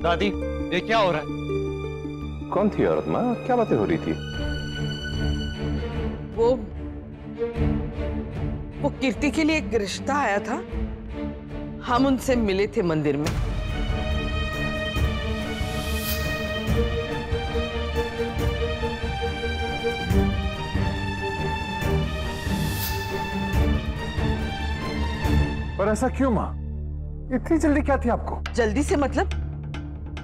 दादी, ये क्या हो रहा है? कौन थी औरत माँ? क्या बातें हो रही थी? वो कीर्ति के लिए एक रिश्ता आया था। हम उनसे मिले थे मंदिर में। पर ऐसा क्यों माँ? इतनी जल्दी क्या थी आपको? जल्दी से मतलब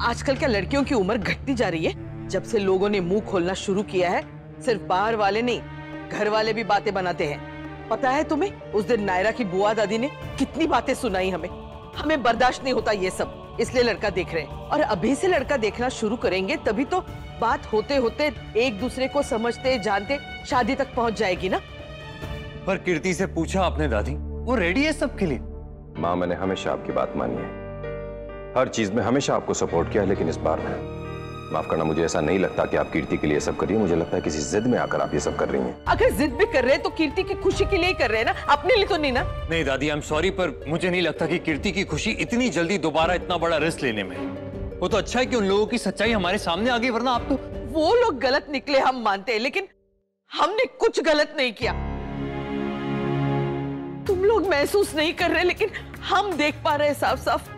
आजकल क्या लड़कियों की उम्र घटती जा रही है। जब से लोगों ने मुंह खोलना शुरू किया है, सिर्फ बाहर वाले नहीं, घर वाले भी बातें बनाते हैं। पता है तुम्हें, उस दिन नायरा की बुआ दादी ने कितनी बातें सुनाई हमें। हमें बर्दाश्त नहीं होता ये सब, इसलिए लड़का देख रहे हैं। और अभी से लड़का देखना शुरू करेंगे तभी तो बात होते होते एक दूसरे को समझते जानते शादी तक पहुंच जाएगी ना। पर कीर्ति से पूछा आपने दादी, वो रेडी है सबके लिए? माँ, मैंने हमेशा आपकी बात मानी है, हर चीज में हमेशा आपको सपोर्ट किया है, लेकिन इस बार माफ करना, मुझे ऐसा नहीं लगता कि आप कीर्ति के लिए सब कर रही हैं। मुझे लगता है किसी जिद में आकर आप ये सब कर रही हैं। अगर जिद भी कर रहे हैं तो कीर्ति की खुशी के लिए ही कर रहे हैं ना, अपने लिए तो नहीं ना। नहीं दादी, आई एम सॉरी, पर मुझे नहीं लगता कि कीर्ति की खुशी इतनी जल्दी दोबारा इतना बड़ा रिस्क लेने में। वो तो अच्छा है कि उन लोगों की सच्चाई हमारे सामने आ गई, वरना आप तो। वो लोग गलत निकले हम मानते हैं, लेकिन हमने कुछ गलत नहीं किया। तुम लोग महसूस नहीं कर रहे, लेकिन हम देख पा रहे हैं साफ साफ।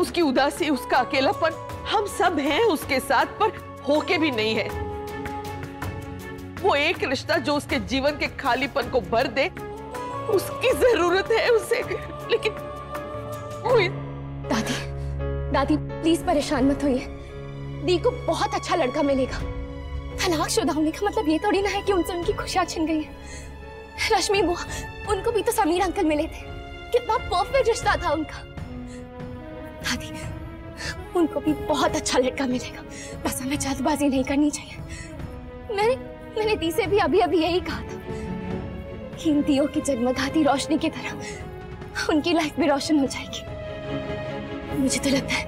उसकी उदासी, उसका अकेलापन, हम सब हैं उसके साथ, पर होके भी नहीं है। वो एक रिश्ता जो उसके जीवन के खालीपन को भर दे, उसकी जरूरत है उसे, लेकिन दादी, दादी प्लीज परेशान मत होइए। दी को बहुत अच्छा लड़का मिलेगा। तलाकशुदा होने का मतलब ये थोड़ी ना है कि उनसे उनकी खुशियां छिन गई है। रश्मि बुआ, उनको भी तो समीर अंकल मिले थे, कितना परफेक्ट रिश्ता था उनका। दादी, उनको भी बहुत अच्छा लड़का मिलेगा, बस हमें जल्दबाजी नहीं करनी चाहिए। मैंने दी से भी अभी अभी यही कहा था कि इन दियों की जगमगाती रोशनी की तरह उनकी लाइफ भी रोशन हो जाएगी। मुझे तो लगता है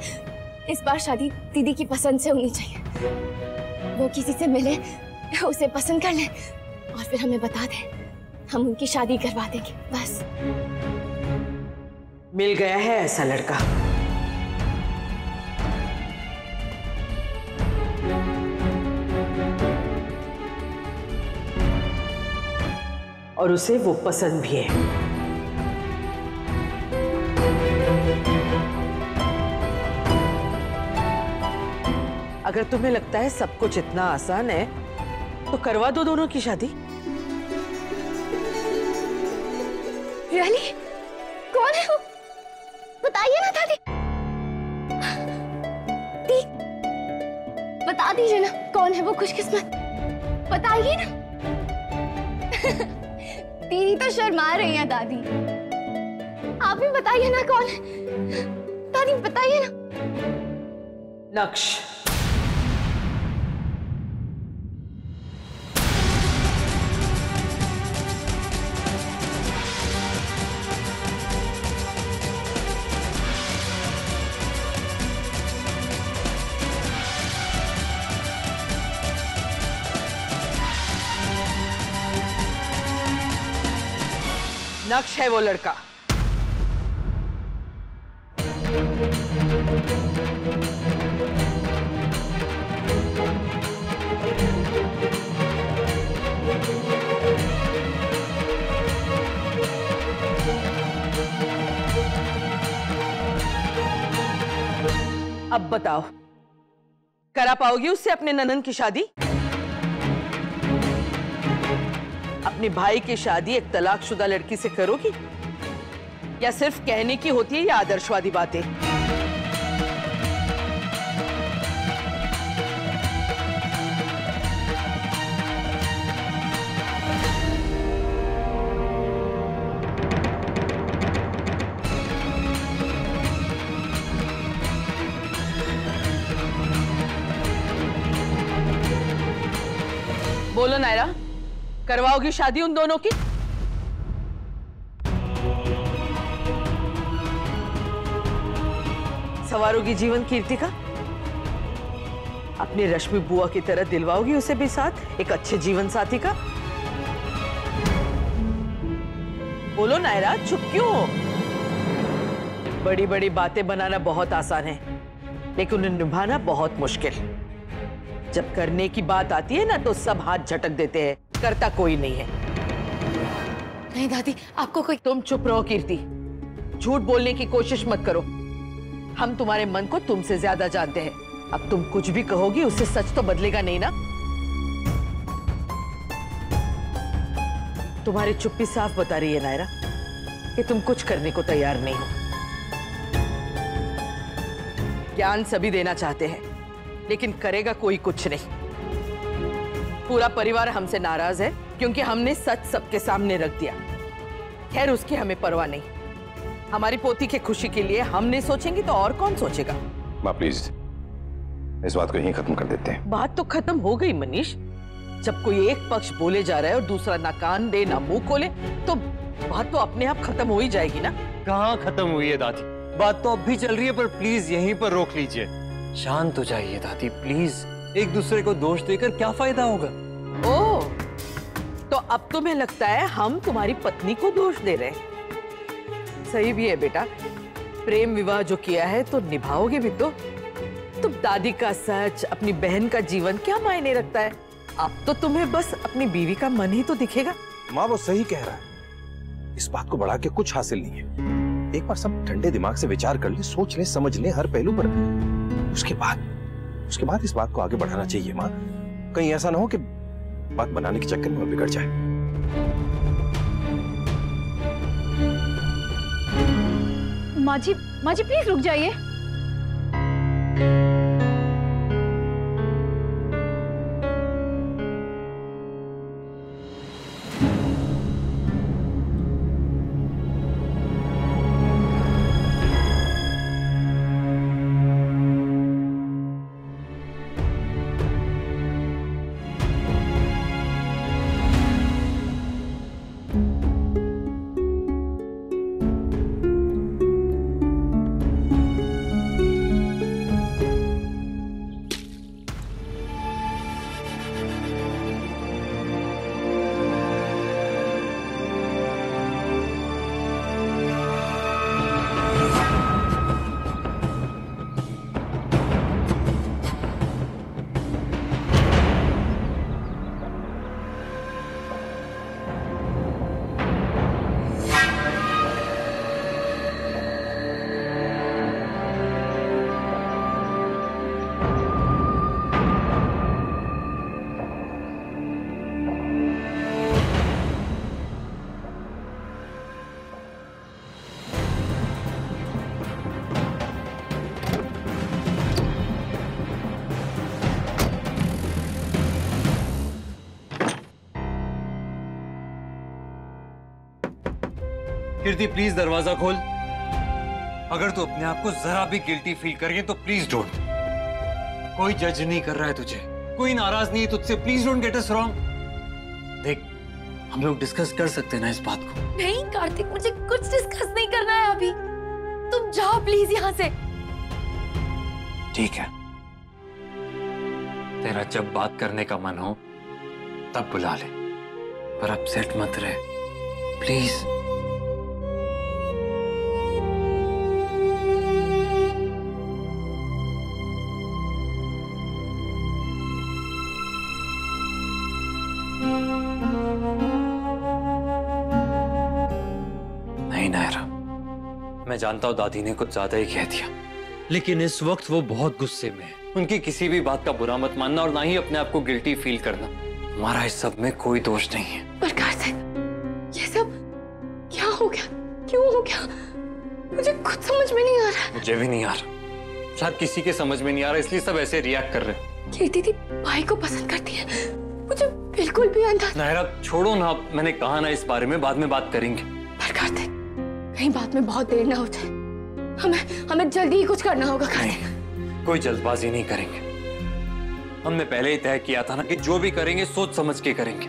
इस बार शादी दीदी की पसंद से होनी चाहिए। वो किसी से मिले, उसे पसंद कर ले और फिर हमें बता दे, हम उनकी शादी करवा देंगे बस। मिल गया है ऐसा लड़का। और उसे वो पसंद भी है। अगर तुम्हें लगता है सब कुछ इतना आसान है तो करवा दो दोनों की शादी। रियली? कौन है वो? बताइए ना दादी। दी, बता दीजिए ना कौन है वो खुशकिस्मत, बताइए ना। दीदी तो शर्मा रही हैं दादी, आप भी बताइए ना कौन है। दादी बताइए ना। नक्श। नक्श है वो लड़का। अब बताओ, करा पाओगी उससे अपने ननन की शादी? अपने भाई की शादी एक तलाकशुदा लड़की से करोगी? या सिर्फ कहने की होती है ये आदर्शवादी बातें? बोलो नायरा, करवाओगी शादी उन दोनों की? सवारोगी जीवन कीर्ति का? अपनी रश्मि बुआ की तरह दिलवाओगी उसे भी साथ एक अच्छे जीवन साथी का? बोलो नायरा, चुप क्यों हो? बड़ी बड़ी बातें बनाना बहुत आसान है, लेकिन उन्हें निभाना बहुत मुश्किल। जब करने की बात आती है ना तो सब हाथ झटक देते हैं, करता कोई नहीं है। नहीं दादी, आपको कोई... तुम चुप रहो कीर्ति, झूठ बोलने की कोशिश मत करो। हम तुम्हारे मन को तुमसे ज्यादा जानते हैं। अब तुम कुछ भी कहोगी उससे सच तो बदलेगा नहीं ना। तुम्हारी चुप्पी साफ बता रही है नायरा कि तुम कुछ करने को तैयार नहीं हो। ज्ञान सभी देना चाहते हैं लेकिन करेगा कोई कुछ नहीं। पूरा परिवार हमसे नाराज है क्योंकि हमने सच सबके सामने रख दिया। खैर उसकी हमें परवाह नहीं। हमारी पोती की खुशी के लिए हम नहीं सोचेंगे तो और कौन सोचेगा। माँ प्लीज इस बात को यहीं खत्म कर देते हैं। बात तो खत्म हो गई मनीष। जब कोई एक पक्ष बोले जा रहा है और दूसरा ना कान दे ना मुंह खोले तो बात तो अपने आप खत्म हो ही जाएगी ना। कहाँ खत्म हुई है दादी, बात तो अब भी चल रही है, पर प्लीज यहीं पर रोक लीजिए। शांत हो जाइए दादी प्लीज। एक दूसरे को दोष देकर क्या फायदा होगा। ओह, तो अब तुम्हें लगता है हम तुम्हारी पत्नी को दोष दे रहे हैं। सही भी है बेटा, प्रेम विवाह जो किया है तो निभाओगे भी तो। तुम दादी का सच, अपनी बहन का जीवन क्या मायने रखता है। अब तो तुम्हें बस अपनी बीवी का मन ही तो दिखेगा। माँ वो सही कह रहा है, इस बात को बढ़ा के कुछ हासिल नहीं है। एक बार सब ठंडे दिमाग से विचार कर ले, सोच ले, समझ ले हर पहलू पर। उसके बाद इस बात को आगे बढ़ाना चाहिए माँ। कहीं ऐसा ना हो कि बात बनाने के चक्कर में बिगड़ जाए। माँ जी प्लीज रुक जाइए। कीर्ति प्लीज दरवाजा खोल। अगर तू अपने आप को जरा भी गिल्टी फील करिए तो प्लीज डोंट। कोई जज नहीं कर रहा है तुझे, कोई नाराज नहीं है तुझसे। Please don't get us wrong. देख, हम लोग डिस्कस कर सकते हैं ना इस बात को। नहीं कार्तिक, मुझे कुछ डिस्कस नहीं करना है अभी। तुम जाओ प्लीज यहाँ से। ठीक है, तेरा जब बात करने का मन हो तब बुला ले, पर अपसेट मत रहे प्लीज। नहीं नायरा, मैं जानता हूं दादी ने कुछ ज्यादा ही कह दिया, लेकिन इस वक्त वो बहुत गुस्से में है। उनकी किसी भी बात का बुरा मत मानना और ना ही अपने आप को गिल्टी फील करना। हमारा इस सब में कोई दोष नहीं है। पर कार्तिक, ये सब क्या हो गया, क्यों हो गया, मुझे खुद समझ में नहीं आ रहा। मुझे भी नहीं आ रहा, शायद किसी के समझ में नहीं आ रहा, इसलिए सब ऐसे रिएक्ट कर रहे हैं। कीर्ति दीदी भाई को पसंद करती है, मुझे बिल्कुल भी अंदाजा। नायरा छोड़ो ना, मैंने कहा ना इस बारे में बाद में बात करेंगे। पर कार्तिक, कहीं बात में बहुत देर ना हो जाए। हमें जल्दी ही कुछ करना होगा कार्तिक। कोई जल्दबाजी नहीं करेंगे। हमने पहले ही तय किया था ना कि जो भी करेंगे सोच समझ के करेंगे।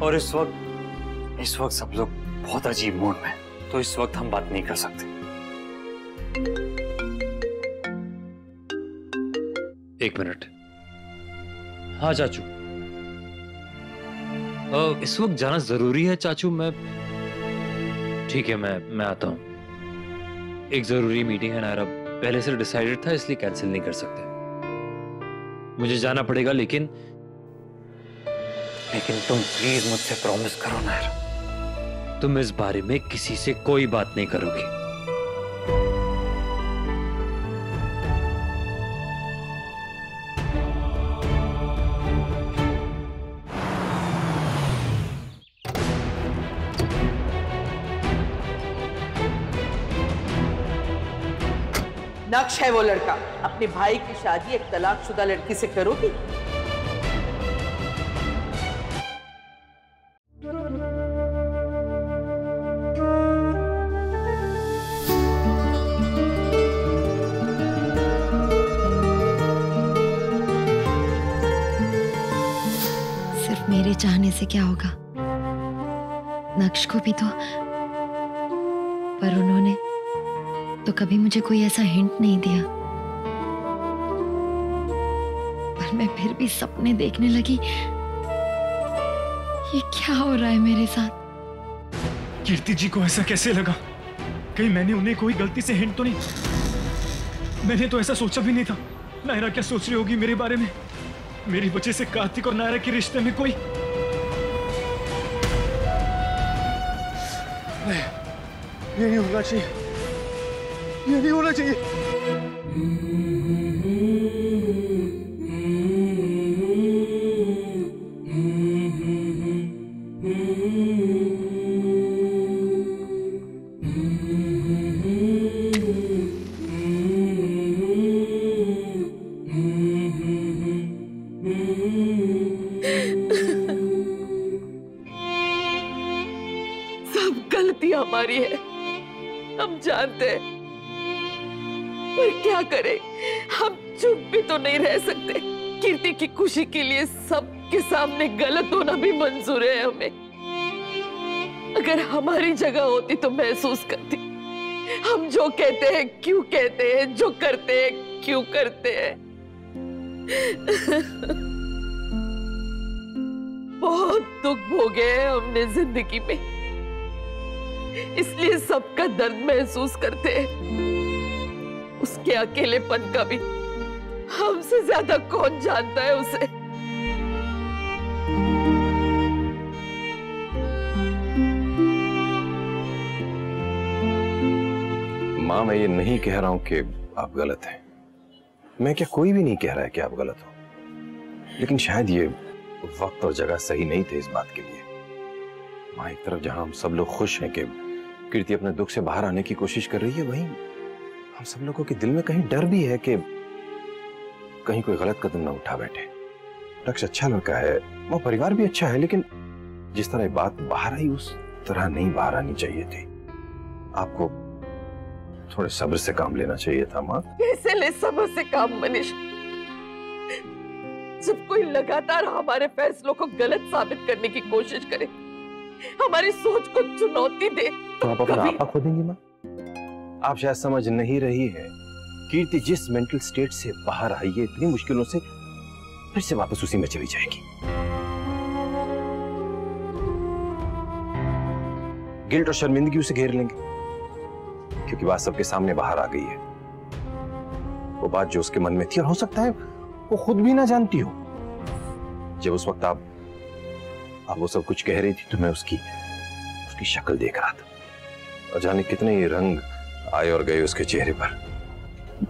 और इस वक्त सब लोग बहुत अजीब मूड में, तो इस वक्त हम बात नहीं कर सकते। एक मिनट। हाँ चाचू, इस वक्त जाना जरूरी है चाचू। ठीक है, मैं आता हूँ। एक जरूरी मीटिंग है नायरा, पहले से डिसाइडेड था, इसलिए कैंसिल नहीं कर सकते। मुझे जाना पड़ेगा, लेकिन तुम प्लीज मुझसे प्रॉमिस करो नायरा, तुम इस बारे में किसी से कोई बात नहीं करोगी। नक्श है वो लड़का। अपने भाई की शादी एक तलाकशुदा लड़की से करोगी? सिर्फ मेरे चाहने से क्या होगा? नक्श को भी तो, पर उन्होंने तो कभी मुझे कोई ऐसा हिंट नहीं दिया। पर मैं फिर भी सपने देखने लगी। ये क्या हो रहा है मेरे साथ? कीर्ति जी को ऐसा कैसे लगा? कहीं मैंने उन्हें कोई गलती से हिंट तो नहीं? मैंने तो ऐसा सोचा भी नहीं था। नायरा क्या सोच रही होगी मेरे बारे में? मेरी वजह से कार्तिक और नायरा के रिश्ते में कोई नहीं, ये नहीं होना चाहिए, ये नहीं होना चाहिए। सब गलती हमारी है, हम जानते हैं, पर क्या करें, हम चुप भी तो नहीं रह सकते। कीर्ति की खुशी के लिए सबके सामने गलत होना भी मंजूर है हमें। अगर हमारी जगह होती तो महसूस करती, हम जो कहते हैं क्यों कहते हैं, जो करते हैं क्यों करते हैं। बहुत दुख भोगे हैं हमने जिंदगी में, इसलिए सबका दर्द महसूस करते हैं। उसके अकेलेपन का भी हमसे ज्यादा कौन जानता है उसे। माँ, मैं ये नहीं कह रहा हूं कि आप गलत हैं। मैं क्या, कोई भी नहीं कह रहा है कि आप गलत हो, लेकिन शायद ये वक्त और जगह सही नहीं थे इस बात के लिए। माँ, एक तरफ जहां हम सब लोग खुश हैं कि कीर्ति अपने दुख से बाहर आने की कोशिश कर रही है, वहीं हम सब लोगों के दिल में कहीं डर भी है कि कहीं कोई गलत कदम ना उठा बैठे। नक्श अच्छा लड़का है, वो परिवार भी अच्छा है, लेकिन जिस तरह बात बाहर आई उस तरह नहीं बाहर आनी चाहिए थी। आपको थोड़े सब्र से काम लेना चाहिए था माँ। कैसे ले सब्र से काम मनीष? जब कोई लगातार हमारे फैसलों को गलत साबित करने की कोशिश करे, हमारी सोच को चुनौती दे, तो आप अपना आपा खो देंगी माँ? आप शायद समझ नहीं रही है, कीर्ति जिस मेंटल स्टेट से बाहर आई है, इतनी मुश्किलों से फिर से वापस उसी में चली जाएगी। गिल्ट और शर्मिंदगी उसे घेर लेंगे, क्योंकि बात सबके सामने बाहर आ गई है। वो बात जो उसके मन में थी, और हो सकता है वो खुद भी ना जानती हो। जब उस वक्त आप वो सब कुछ कह रही थी, तो मैं उसकी शक्ल देख रहा था, और जाने कितने ही रंग आए और गए उसके चेहरे पर।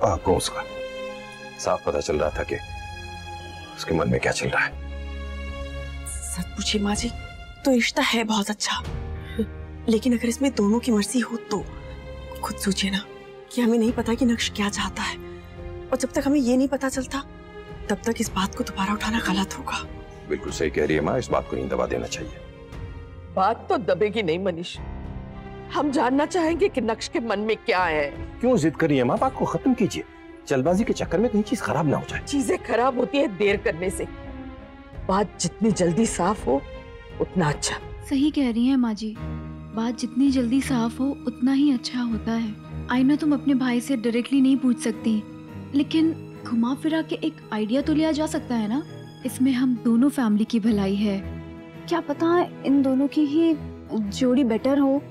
आपको उसका साफ पता चल रहा था कि उसके मन में क्या चल रहा है। सच पूछिए माँ जी, तो रिश्ता है बहुत अच्छा, लेकिन अगर इसमें दोनों की मर्जी हो तो खुद सोचिए ना कि हमें नहीं पता कि नक्श क्या चाहता है, और जब तक हमें ये नहीं पता चलता तब तक इस बात को दोबारा उठाना गलत होगा। बिल्कुल सही कह रही है माँ, इस बात को नहीं दबा देना चाहिए। बात तो दबेगी नहीं मनीष, हम जानना चाहेंगे कि नक्श के मन में क्या है। क्यों जिद कर रही है माँ? बात को खत्म कीजिए, जल्दबाजी के चक्कर में कहीं चीज खराब ना हो जाए। चीजें खराब होती है देर करने से, बात जितनी जल्दी साफ हो उतना अच्छा। सही कह रही हैं माँ जी, बात जितनी जल्दी साफ हो उतना ही अच्छा होता है। आई नो तुम अपने भाई से डायरेक्टली नहीं पूछ सकती, लेकिन घुमा फिरा के एक आइडिया तो लिया जा सकता है ना। इसमें हम दोनों फैमिली की भलाई है, क्या पता इन दोनों की ही जोड़ी बेटर हो।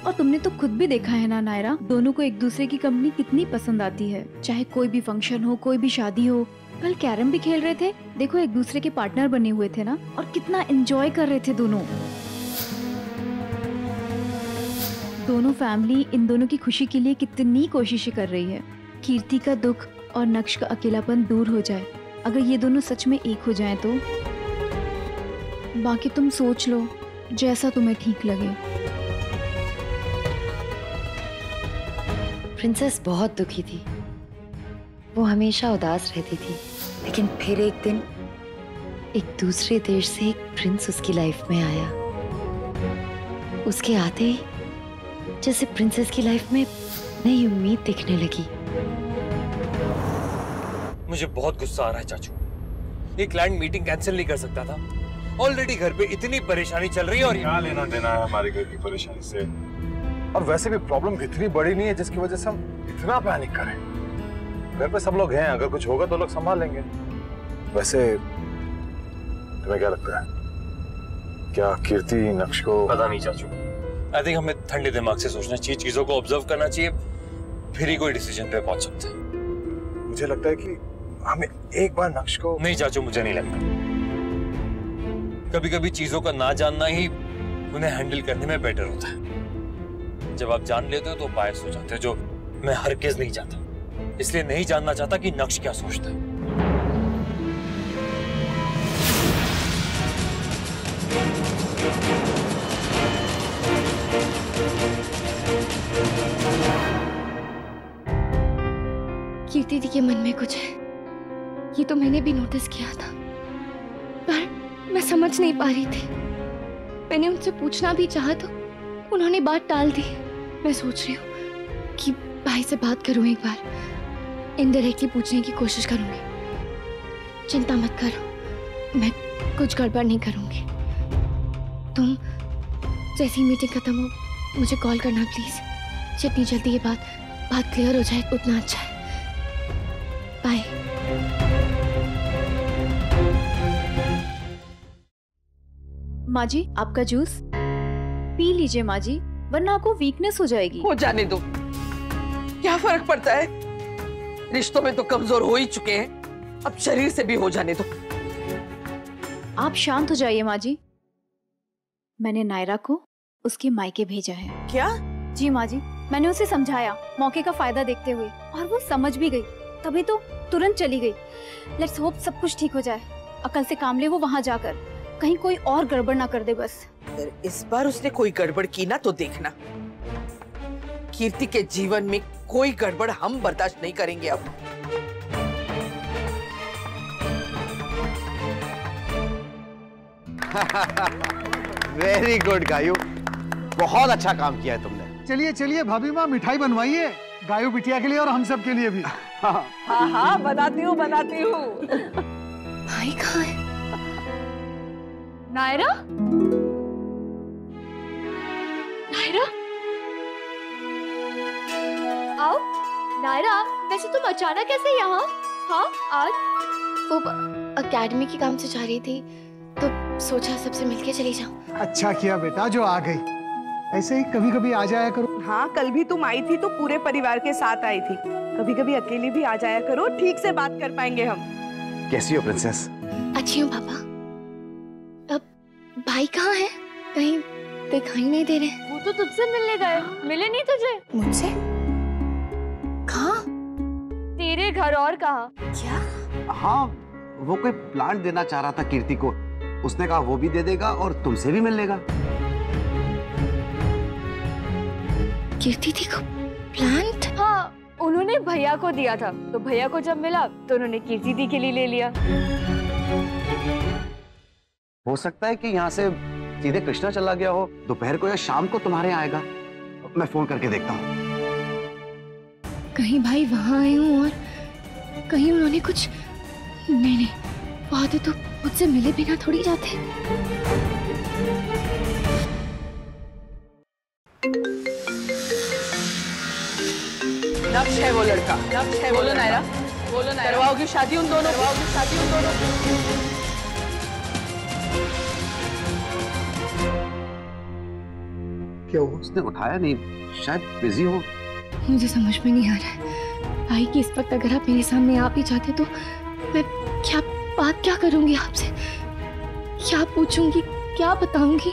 और तुमने तो खुद भी देखा है ना नायरा, दोनों को एक दूसरे की कंपनी कितनी पसंद आती है। चाहे कोई भी फंक्शन हो, कोई भी शादी हो। कल कैरम भी खेल रहे थे, देखो एक दूसरे के पार्टनर बने हुए थे ना, और कितना एंजॉय कर रहे थे दोनों। दोनों फैमिली इन दोनों की खुशी के लिए कितनी कोशिशें कर रही है। कीर्ति का दुख और नक्श का अकेलापन दूर हो जाए, अगर ये दोनों सच में एक हो जाएं तो। बाकी तुम सोच लो जैसा तुम्हें ठीक लगे। प्रिंसेस बहुत दुखी थी, वो हमेशा उदास रहती थी, लेकिन फिर एक दिन एक दूसरे देश से एक प्रिंस उसकी लाइफ में आया। उसके आते ही जैसे प्रिंसेस की लाइफ में नई उम्मीद दिखने लगी। मुझे बहुत गुस्सा आ रहा है चाचू। ये क्लाइंट मीटिंग कैंसिल नहीं कर सकता था। ऑलरेडी घर पे इतनी परेशानी चल रही है और क्या लेना देना है हमारे घर की परेशानी से। और वैसे भी प्रॉब्लम इतनी बड़ी नहीं है जिसकी वजह से हम इतना पैनिक करें। घर पे सब लोग हैं, अगर कुछ होगा तो लोग संभाल लेंगे। वैसे तुम्हें क्या लगता है, क्या कीर्ति नक्श को? पता नहीं चाचू। आई थिंक हमें ठंडे दिमाग से सोचना चाहिए, चीजों को ऑब्जर्व करना चाहिए, फिर ही कोई डिसीजन पे पहुंच सकते हैं। मुझे लगता है कि हमें एक बार नक्श को। नहीं चाचू, मुझे नहीं लगता। कभी कभी चीजों का ना जानना ही उन्हें हैंडल करने में बेटर होता है। जब आप जान लेते हो तो बायस हो जाते हो, जो मैं हरगिज़ नहीं चाहता। इसलिए नहीं जानना चाहता कि नक्श क्या सोचता है। कीर्ति दी के मन में कुछ है, ये तो मैंने भी नोटिस किया था, पर मैं समझ नहीं पा रही थी। मैंने उनसे पूछना भी चाहा तो उन्होंने बात टाल दी। मैं सोच रही हूँ कि भाई से बात करूँ, एक बार इनडायरेक्टली पूछने की कोशिश करूंगी। चिंता मत करो, मैं कुछ गड़बड़ नहीं करूंगी। तुम जैसी मीटिंग खत्म हो मुझे कॉल करना प्लीज। जितनी जल्दी ये बात क्लियर हो जाए उतना अच्छा है। बाय। माँ जी, आपका जूस पी लीजिए माँ जी, वरना आपको वीकनेस हो जाएगी। हो जाने दो, क्या फर्क पड़ता है? रिश्तों में तो कमजोर हो ही चुके हैं, अब शरीर से भी हो जाने दो। आप शांत हो जाइए माँ जी। मैंने नायरा को उसके मायके भेजा है। क्या? जी माँ जी, मैंने उसे समझाया मौके का फायदा देखते हुए, और वो समझ भी गई, तभी तो तुरंत चली गई। लेट्स होप सब कुछ ठीक हो जाए। अकल से काम ले वो वहाँ जाकर, कहीं कोई और गड़बड़ ना कर दे बस। अगर इस बार उसने कोई गड़बड़ की ना तो देखना, कीर्ति के जीवन में कोई गड़बड़ हम बर्दाश्त नहीं करेंगे अब। वेरी गुड गायू, बहुत अच्छा काम किया है तुमने। चलिए चलिए भाभी माँ, मिठाई बनवाइए गायू बिटिया के लिए और हम सब के लिए भी। हाँ हाँ, बनाती हूँ। भाई कहाँ है? नायरा? नायरा? आओ नायरा, वैसे तुम अचानक कैसे यहाँ? हाँ आज वो अकेडमी के काम से जा रही थी तो सोचा सबसे मिलके चली जाऊं। अच्छा किया बेटा जो आ गई, ऐसे ही कभी कभी आ जाया करो। हाँ, कल भी तुम आई थी तो पूरे परिवार के साथ आई थी, कभी कभी अकेली भी आ जाया करो, ठीक से बात कर पाएंगे हम। कैसी हो प्रिंसेस? अच्छी हूँ पापा। अब भाई कहाँ है? कहीं दिखाई नहीं दे रहे। वो तो तुझसे मिलने गए, मिले नहीं तुझे? मुझसे? कहाँ? तेरे घर और कहाँ? क्या? हाँ, वो कोई प्लांट देना चाह रहा था कीर्ति को, उसने कहा वो भी दे देगा और तुमसे भी मिल लेगा। कीर्ति दी को प्लांट? हाँ, उन्होंने भैया को दिया था, तो भैया को जब मिला तो उन्होंने कीर्ति दी के लिए ले लिया। हो सकता है कि यहाँ से सीधे कृष्णा चला गया हो, दोपहर को या शाम को तुम्हारे यहाँ आएगा। मैं फोन करके देखता हूँ। कहीं भाई वहां आए हूँ और कहीं उन्होंने कुछ। नहीं, वादे तो मुझसे मिले बिना थोड़ी जाते। नक्श है वो लड़का, नक्श है। बोलो नायरा, करवाओगी शादी उन दोनों? क्या हुआ? उसने उठाया नहीं, शायद बिजी हो। मुझे समझ में नहीं आ रहा है भाई कि इस वक्त अगर आप मेरे सामने आ भी जाते तो मैं क्या करूंगी आपसे, क्या पूछूंगी, क्या बताऊंगी?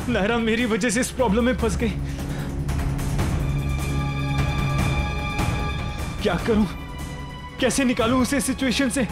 नायरा मेरी वजह से इस प्रॉब्लम में फंस गई। क्या करूं, कैसे निकालूं उसे सिचुएशन से?